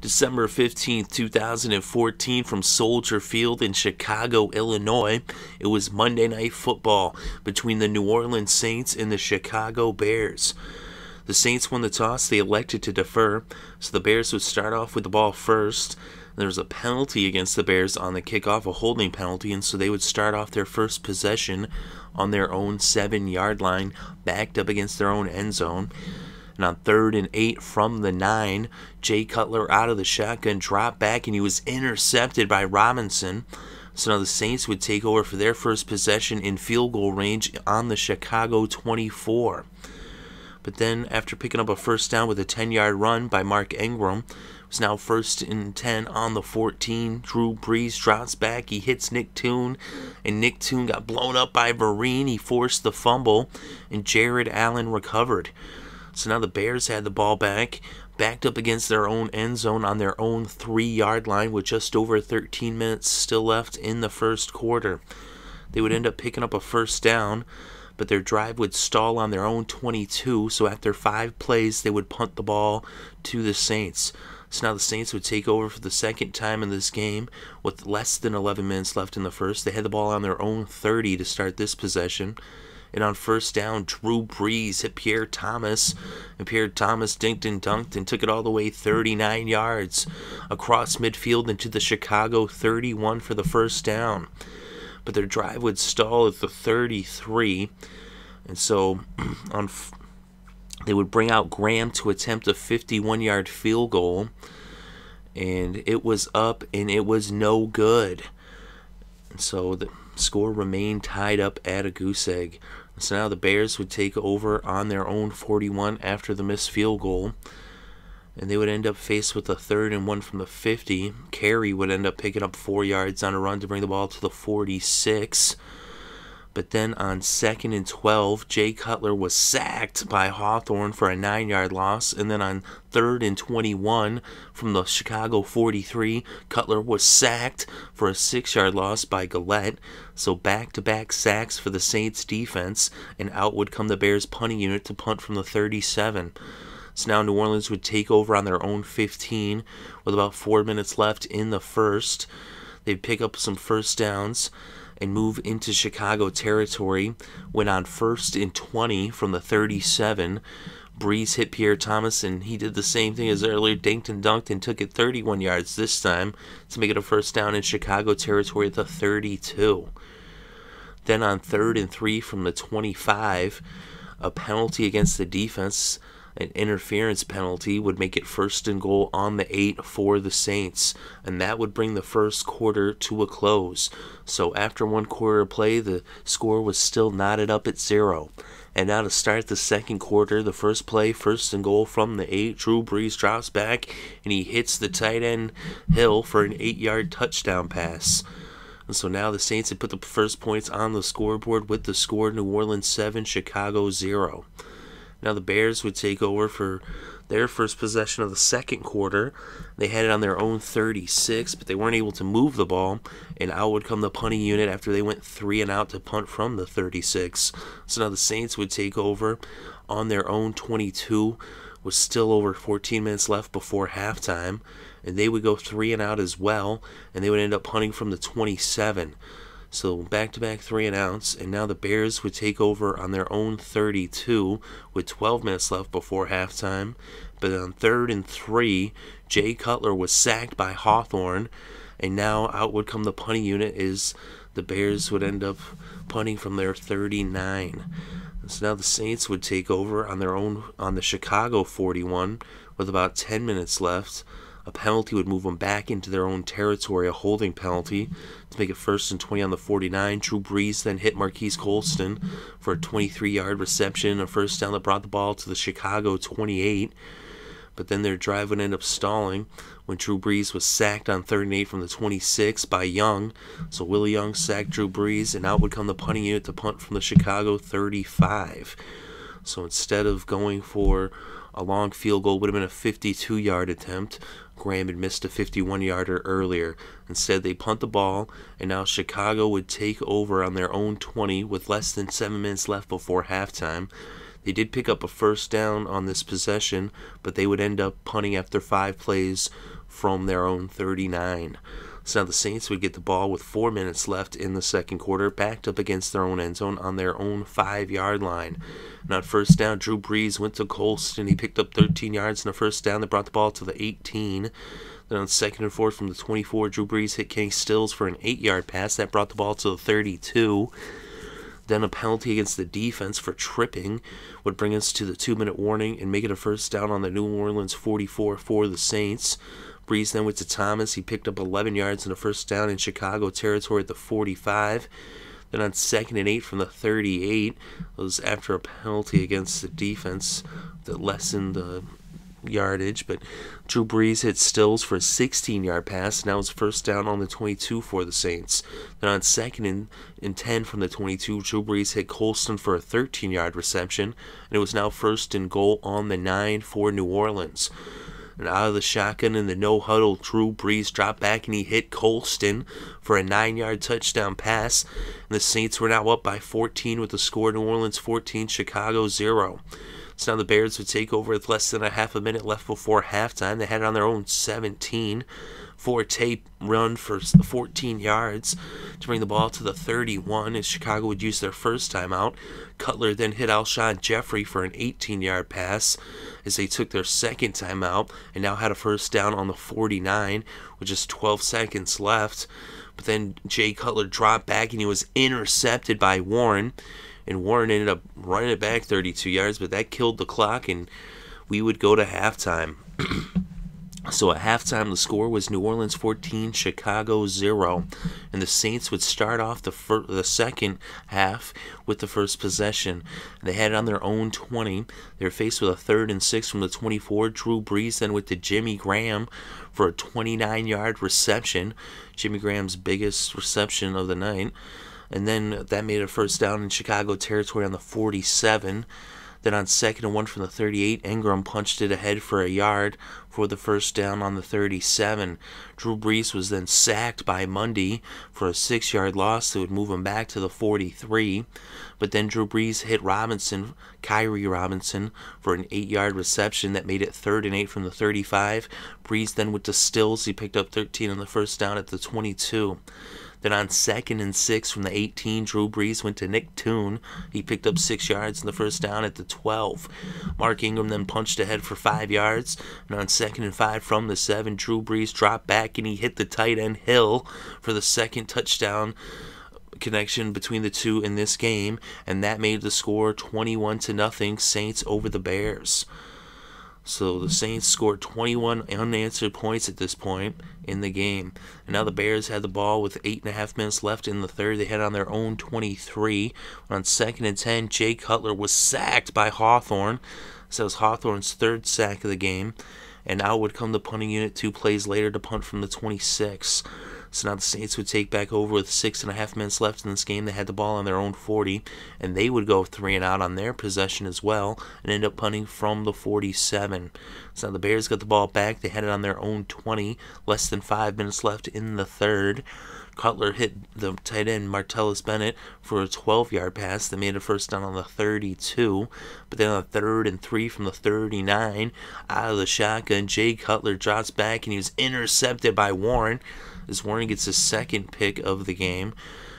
December 15th, 2014, from Soldier Field in Chicago, Illinois. It was Monday Night Football between the New Orleans Saints and the Chicago Bears. The Saints won the toss. They elected to defer, so the Bears would start off with the ball first. There was a penalty against the Bears on the kickoff, a holding penalty, and so they would start off their first possession on their own 7-yard line, backed up against their own end zone. And on 3rd and 8 from the 9, Jay Cutler out of the shotgun, dropped back, and he was intercepted by Robinson. So now the Saints would take over for their first possession in field goal range on the Chicago 24. But then, after picking up a first down with a 10-yard run by Mark Ingram, it was now 1st and 10 on the 14. Drew Brees drops back. He hits Nick Toon, and Nick Toon got blown up by Vereen. He forced the fumble, and Jared Allen recovered. So now the Bears had the ball back, backed up against their own end zone on their own 3-yard line with just over 13 minutes still left in the first quarter. They would end up picking up a first down, but their drive would stall on their own 22, so after 5 plays, they would punt the ball to the Saints. So now the Saints would take over for the second time in this game with less than 11 minutes left in the first. They had the ball on their own 30 to start this possession. And on first down, Drew Brees hit Pierre Thomas, and Pierre Thomas dinked and dunked and took it all the way 39 yards across midfield into the Chicago 31 for the first down. But their drive would stall at the 33, and so they would bring out Graham to attempt a 51-yard field goal, and it was up, and it was no good. And so the score remained tied up at a goose egg. So now the Bears would take over on their own 41 after the missed field goal, and they would end up faced with a 3rd and 1 from the 50. Carey would end up picking up 4 yards on a run to bring the ball to the 46. But then on 2nd and 12, Jay Cutler was sacked by Hawthorne for a 9-yard loss. And then on 3rd and 21 from the Chicago 43, Cutler was sacked for a 6-yard loss by Gillette. So back-to-back sacks for the Saints defense, and out would come the Bears punting unit to punt from the 37. So now New Orleans would take over on their own 15 with about 4 minutes left in the first. They'd pick up some first downs and move into Chicago territory when on 1st and 20 from the 37, Brees hit Pierre Thomas, and he did the same thing as earlier, dinked and dunked, and took it 31 yards this time to make it a first down in Chicago territory at the 32. Then on 3rd and 3 from the 25, a penalty against the defense, an interference penalty, would make it 1st and goal on the 8 for the Saints, and that would bring the first quarter to a close. So after 1 quarter of play, the score was still knotted up at 0. And now to start the second quarter, the first play, 1st and goal from the 8. Drew Brees drops back, and he hits the tight end Hill for an 8-yard touchdown pass. And so now the Saints had put the first points on the scoreboard with the score: New Orleans 7, Chicago 0. Now the Bears would take over for their first possession of the second quarter. They had it on their own 36, but they weren't able to move the ball, and out would come the punting unit after they went 3 and out to punt from the 36. So now the Saints would take over on their own 22, with still over 14 minutes left before halftime, and they would go 3 and out as well, and they would end up punting from the 27. So back-to-back 3 and outs, and now the Bears would take over on their own 32 with 12 minutes left before halftime. But on 3rd and 3, Jay Cutler was sacked by Hawthorne, and now out would come the punting unit as the Bears would end up punting from their 39. So now the Saints would take over on their own on the Chicago 41 with about 10 minutes left. A penalty would move them back into their own territory, a holding penalty, to make it 1st and 20 on the 49. Drew Brees then hit Marques Colston for a 23-yard reception, a first down that brought the ball to the Chicago 28. But then their drive would end up stalling when Drew Brees was sacked on 3rd and 8 from the 26 by Young. So Willie Young sacked Drew Brees, and out would come the punting unit to punt from the Chicago 35. So instead of going for a long field goal, would have been a 52-yard attempt. Graham had missed a 51-yarder earlier. Instead, they punt the ball, and now Chicago would take over on their own 20 with less than 7 minutes left before halftime. They did pick up a first down on this possession, but they would end up punting after 5 plays from their own 39. So now the Saints would get the ball with 4 minutes left in the second quarter, backed up against their own end zone on their own 5-yard line. And on first down, Drew Brees went to Colston. He picked up 13 yards in the first down that brought the ball to the 18. Then on second and 4 from the 24, Drew Brees hit Kenny Stills for an 8-yard pass that brought the ball to the 32. Then a penalty against the defense for tripping would bring us to the 2-minute warning and make it a first down on the New Orleans 44 for the Saints. Brees then went to Thomas. He picked up 11 yards in the first down in Chicago territory at the 45. Then on second and 8 from the 38, it was after a penalty against the defense that lessened the yardage, but Drew Brees hit Stills for a 16-yard pass. Now it's first down on the 22 for the Saints. Then on second and 10 from the 22, Drew Brees hit Colston for a 13-yard reception, and it was now first and goal on the 9 for New Orleans. And out of the shotgun in the no-huddle, Drew Brees dropped back and he hit Colston for a 9-yard touchdown pass. And the Saints were now up by 14 with the score New Orleans 14, Chicago 0. So now the Bears would take over with less than a half a minute left before halftime. They had it on their own 17. Forte run for 14 yards to bring the ball to the 31 as Chicago would use their first timeout. Cutler then hit Alshon Jeffery for an 18-yard pass as they took their second timeout and now had a first down on the 49 with just 12 seconds left. But then Jay Cutler dropped back and he was intercepted by Warren. And Warren ended up running it back 32 yards, but that killed the clock and we would go to halftime. So at halftime, the score was New Orleans 14, Chicago 0. And the Saints would start off the second half with the first possession. They had it on their own 20. They were faced with a 3rd and 6 from the 24. Drew Brees then went to Jimmy Graham for a 29-yard reception. Jimmy Graham's biggest reception of the night. And then that made a first down in Chicago territory on the 47. Then on 2nd and 1 from the 38, Ingram punched it ahead for a yard for the first down on the 37. Drew Brees was then sacked by Mundy for a 6-yard loss that would move him back to the 43. But then Drew Brees hit Kyrie Robinson, for an 8-yard reception that made it 3rd and 8 from the 35. Brees then went to Stills. He picked up 13 on the first down at the 22. Then on 2nd and 6 from the 18, Drew Brees went to Nick Toon. He picked up 6 yards in the first down at the 12. Mark Ingram then punched ahead for 5 yards. And on 2nd and 5 from the 7, Drew Brees dropped back and he hit the tight end Hill for the second touchdown connection between the two in this game. And that made the score 21-0, Saints over the Bears. So the Saints scored 21 unanswered points at this point in the game. And now the Bears had the ball with 8.5 minutes left in the third. They had on their own 23. On 2nd and 10, Jay Cutler was sacked by Hawthorne. So it was Hawthorne's 3rd sack of the game. And out would come the punting unit 2 plays later to punt from the 26. So now the Saints would take back over with 6.5 minutes left in this game. They had the ball on their own 40, and they would go 3 and out on their possession as well and end up punting from the 47. So now the Bears got the ball back. They had it on their own 20, less than 5 minutes left in the third. Cutler hit the tight end Martellus Bennett for a 12-yard pass that made a first down on the 32. But then on 3rd and 3 from the 39, out of the shotgun, Jay Cutler drops back and he was intercepted by Warren. As Warren gets his 2nd pick of the game.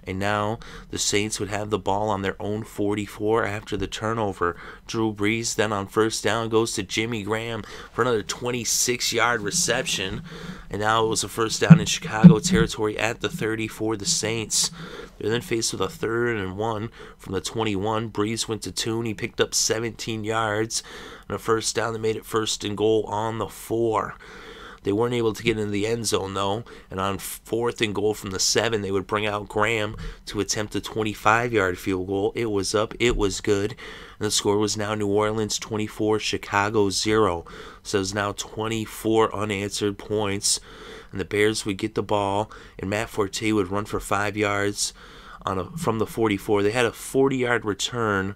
And now the Saints would have the ball on their own 44 after the turnover. Drew Brees then on first down goes to Jimmy Graham for another 26-yard reception. And now it was a first down in Chicago territory at the 30 for the Saints. They're then faced with a 3rd and 1 from the 21. Brees went to Toon. He picked up 17 yards. And a first down that made it 1st and goal on the 4. They weren't able to get into the end zone, though, and on 4th and goal from the 7, they would bring out Graham to attempt a 25-yard field goal. It was up. It was good. And the score was now New Orleans 24, Chicago 0. So it's now 24 unanswered points. And the Bears would get the ball, and Matt Forte would run for 5 yards from the 44. They had a 40-yard return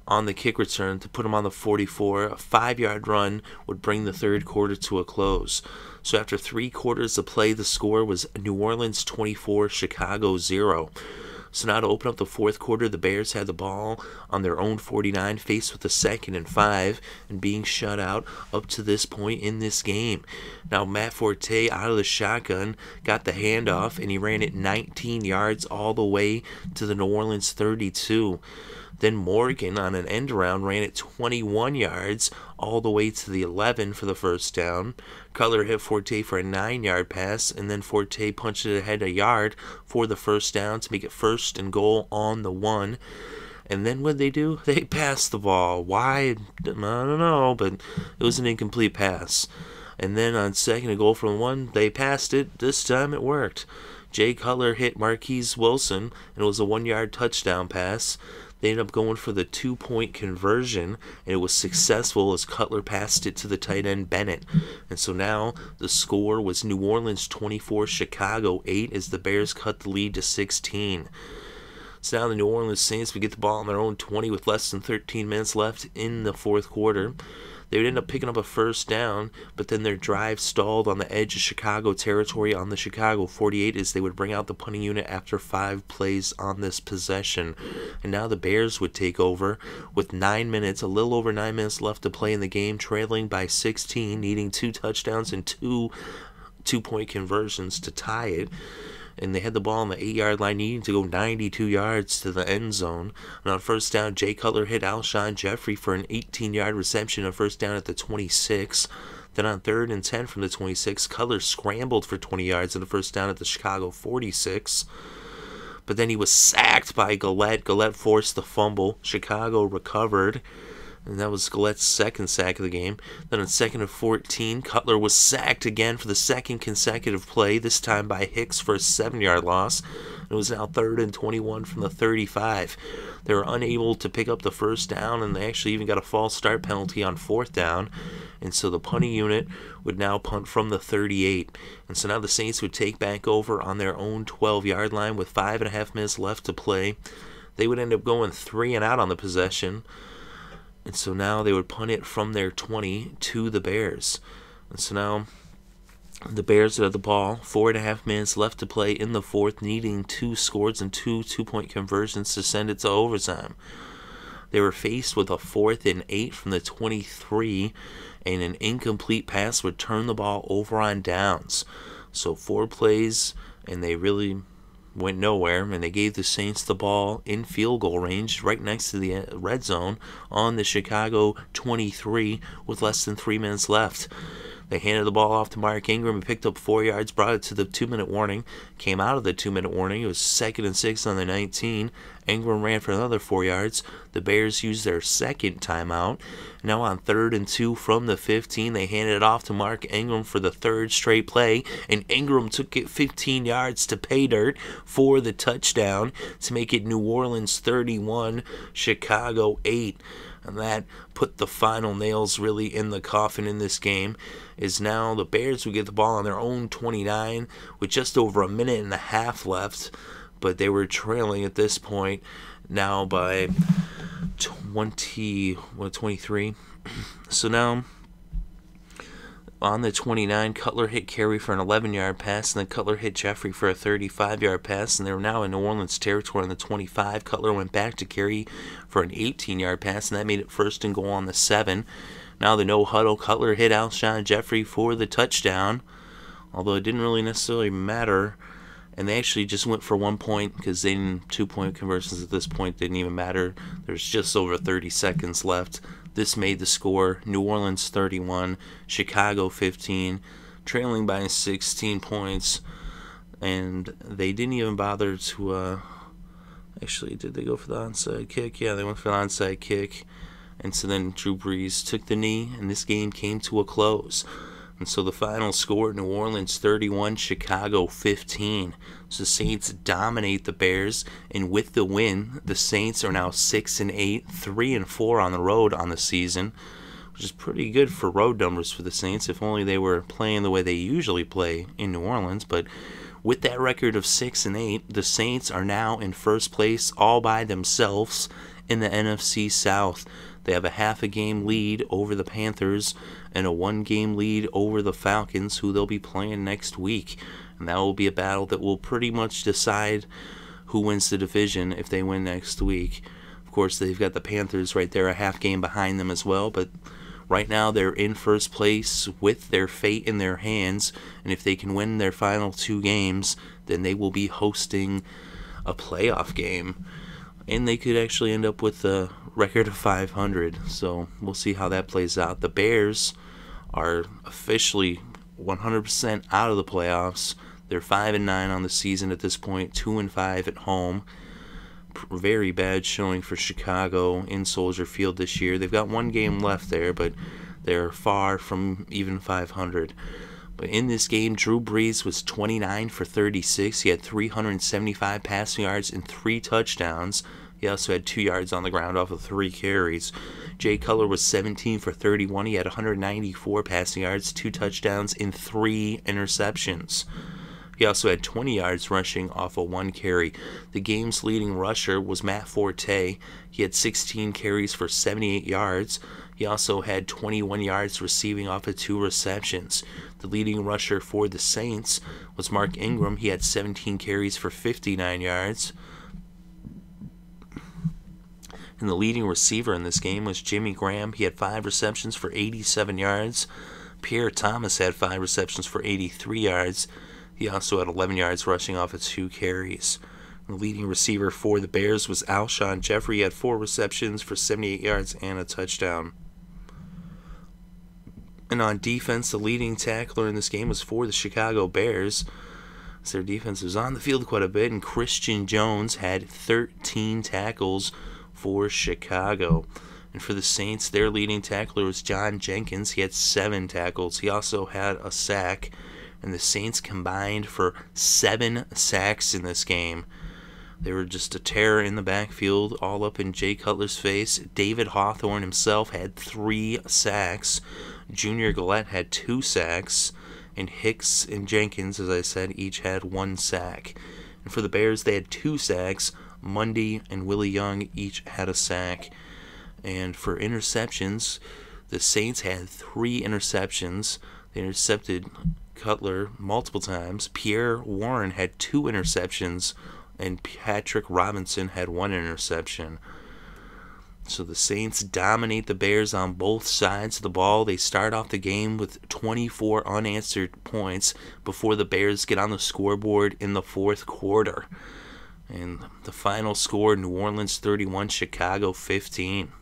on the kick return to put him on the 44. A 5-yard run would bring the third quarter to a close. So after 3 quarters of play, the score was New Orleans 24, Chicago 0. So now to open up the fourth quarter, the Bears had the ball on their own 49, faced with a 2nd and 5, and being shut out up to this point in this game. Now Matt Forte out of the shotgun got the handoff, and he ran it 19 yards all the way to the New Orleans 32. Then Morgan on an end around ran it 21 yards all the way to the 11 for the first down. Cutler hit Forte for a 9-yard pass, and then Forte punched it ahead a yard for the first down to make it 1st and goal on the 1. And then what they do? They passed the ball. Why? I don't know, but it was an incomplete pass. And then on 2nd and goal from the 1, they passed it. This time it worked. Jay Cutler hit Marquess Wilson, and it was a 1-yard touchdown pass. They ended up going for the 2-point conversion, and it was successful as Cutler passed it to the tight end Bennett. And so now the score was New Orleans 24, Chicago 8, as the Bears cut the lead to 16. So now the New Orleans Saints would get the ball on their own 20 with less than 13 minutes left in the fourth quarter. They would end up picking up a first down, but then their drive stalled on the edge of Chicago territory on the Chicago 48 as they would bring out the punting unit after 5 plays on this possession. And now the Bears would take over with 9 minutes, a little over 9 minutes left to play in the game, trailing by 16, needing 2 touchdowns and 2 2-point conversions to tie it. And they had the ball on the 8-yard line, needing to go 92 yards to the end zone. And on first down, Jay Cutler hit Alshon Jeffery for an 18-yard reception on first down at the 26. Then on 3rd and 10 from the 26, Cutler scrambled for 20 yards on the first down at the Chicago 46. But then he was sacked by Gillette. Gillette forced the fumble. Chicago recovered. And that was Gillette's 2nd sack of the game. Then on 2nd and 14, Cutler was sacked again for the 2nd consecutive play, this time by Hicks for a 7-yard loss. It was now 3rd and 21 from the 35. They were unable to pick up the first down, and they actually even got a false start penalty on 4th down. And so the punting unit would now punt from the 38. And so now the Saints would take back over on their own 12-yard line with 5.5 minutes left to play. They would end up going 3 and out on the possession. And so now they would punt it from their 20 to the Bears. And so now the Bears had the ball, 4.5 minutes left to play in the fourth, needing 2 scores and 2 2-point conversions to send it to overtime. They were faced with a 4th and 8 from the 23, and an incomplete pass would turn the ball over on downs. So 4 plays, and they really went nowhere, and they gave the Saints the ball in field goal range right next to the red zone on the Chicago 23 with less than 3 minutes left. They handed the ball off to Mark Ingram. He picked up 4 yards, brought it to the 2-minute warning, came out of the 2-minute warning. It was 2nd and 6 on the 19. Ingram ran for another 4 yards. The Bears used their 2nd timeout. Now on 3rd and 2 from the 15, they handed it off to Mark Ingram for the 3rd straight play, and Ingram took it 15 yards to pay dirt for the touchdown to make it New Orleans 31, Chicago 8. And that put the final nails really in the coffin in this game, is now the Bears would get the ball on their own 29 with just over a minute and a half left, but they were trailing at this point now by 23. So now on the 29, Cutler hit Carey for an 11-yard pass, and then Cutler hit Jeffery for a 35-yard pass, and they were now in New Orleans territory on the 25. Cutler went back to Carey for an 18-yard pass, and that made it 1st and goal on the 7. Now the no-huddle, Cutler hit Alshon Jeffery for the touchdown, although it didn't really necessarily matter, and they actually just went for 1 point because they didn't 2-point conversions at this point didn't even matter. There's just over 30 seconds left. This made the score New Orleans 31, Chicago 15, trailing by 16 points. And they didn't even bother to, actually, did they go for the onside kick? Yeah, they went for the onside kick. And so then Drew Brees took the knee, and this game came to a close. And so the final score, New Orleans 31, Chicago 15. So the Saints dominate the Bears, and with the win, the Saints are now 6-8, 3-4 on the road on the season, which is pretty good for road numbers for the Saints, if only they were playing the way they usually play in New Orleans. But with that record of 6-8, the Saints are now in first place all by themselves in the NFC South. They have a half-a-game lead over the Panthers and a 1-game lead over the Falcons, who they'll be playing next week. And that will be a battle that will pretty much decide who wins the division if they win next week. Of course, they've got the Panthers right there a half game behind them as well, but right now they're in first place with their fate in their hands, and if they can win their final 2 games, then they will be hosting a playoff game, and they could actually end up with a record of 500, so we'll see how that plays out. The Bears are officially 100% out of the playoffs. They're 5-9 on the season at this point, 2-5 at home. Very bad showing for Chicago in Soldier Field this year. They've got 1 game left there, but they're far from even 500. But in this game, Drew Brees was 29 for 36. He had 375 passing yards and 3 touchdowns. He also had 2 yards on the ground off of 3 carries. Jay Cutler was 17 for 31. He had 194 passing yards, 2 touchdowns, and 3 interceptions. He also had 20 yards rushing off of 1 carry. The game's leading rusher was Matt Forte. He had 16 carries for 78 yards. He also had 21 yards receiving off of 2 receptions. The leading rusher for the Saints was Mark Ingram. He had 17 carries for 59 yards. And the leading receiver in this game was Jimmy Graham. He had 5 receptions for 87 yards. Pierre Thomas had 5 receptions for 83 yards. He also had 11 yards rushing off of 2 carries. The leading receiver for the Bears was Alshon Jeffery. He had 4 receptions for 78 yards and a touchdown. And on defense, the leading tackler in this game was for the Chicago Bears. So their defense was on the field quite a bit, and Christian Jones had 13 tackles for Chicago. And for the Saints, their leading tackler was John Jenkins. He had 7 tackles. He also had a sack. And the Saints combined for 7 sacks in this game. They were just a terror in the backfield, all up in Jay Cutler's face. David Hawthorne himself had 3 sacks. Junior Gillette had 2 sacks. And Hicks and Jenkins, as I said, each had 1 sack. And for the Bears, they had 2 sacks. Mundy and Willie Young each had a sack. And for interceptions, the Saints had 3 interceptions. They intercepted Cutler multiple times. Pierre Warren had 2 interceptions, and Patrick Robinson had 1 interception. So the Saints dominate the Bears on both sides of the ball. They start off the game with 24 unanswered points before the Bears get on the scoreboard in the 4th quarter. And the final score, New Orleans 31, Chicago 15.